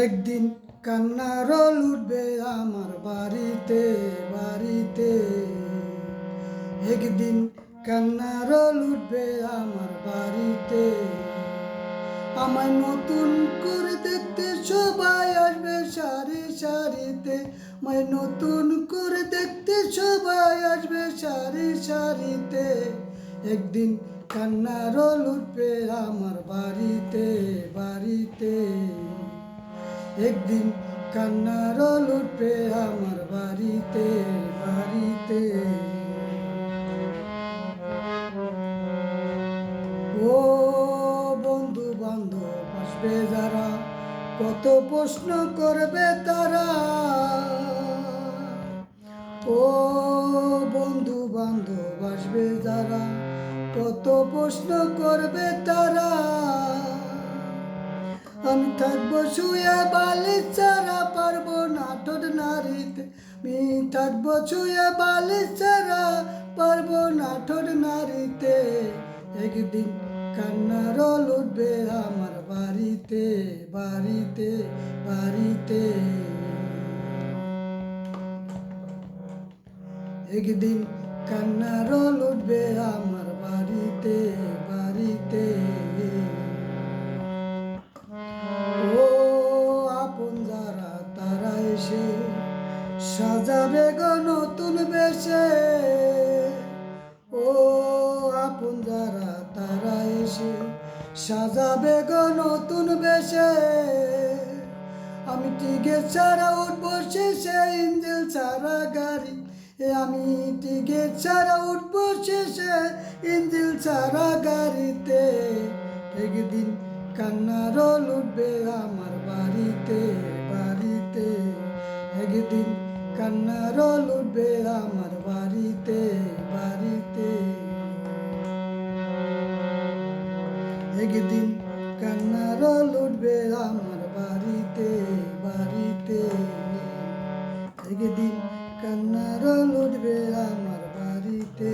একদিন কান্নার রোল উঠবে আমার বাড়িতে বাড়িতে, একদিন কান্নার রোল উঠবে আমার বাড়িতে। আমায় নতুন করে দেখতে সবাই আসবে সারি সারিতে, আমায় নতুন করে দেখতে সবাই আসবে সারি সারিতে। একদিন কান্নার রোল উঠবে আমার বাড়িতে বাড়িতে, একদিন কান্নার রোল উঠবে আমার বাড়িতে বাড়িতে। ও বন্ধু বান্ধব আসবে যারা, কত প্রশ্ন করবে তারা। ও বন্ধু বান্ধব আসবে যারা, কত প্রশ্ন করবে তারা। আমি থাকবো শুয়ে বালিশ ছাড়া, পারবো না ঠোঁট নাড়িতে। আমি থাকবো শুয়ে বালিশ ছাড়া, পারবো না ঠোঁট নাড়িতে। একদিন কান্নার রোল উঠবে আমার বাড়িতে বাড়িতে বাড়িতে। একদিন কান্নার রোল উঠবে আমার বাড়িতে বাড়িতে। ও আপন যারা তারা এসে সাজাবে গো নতুন বেশে। ও আপন যারা তারা এসে সাজাবে গো নতুন বেশে। আমি টিকে ছাড়া উঠবো শেষে ইঞ্জিল ছাড়া গাড়ি, আমি টিকিট ছাড়া উঠবো শেষে ইঞ্জিল ছাড়া গাড়িতে। একদিন কান্নার রোল উঠবে আমার বাড়িতে বাড়িতে, একদিন কান্নার রোল উঠবে আমার বাড়িতে বাড়িতে। একদিন কান্নার রোল উঠবে আমার বাড়িতে বাড়িতে, একদিন কান্নার রোল উঠবে আমার বাড়িতে।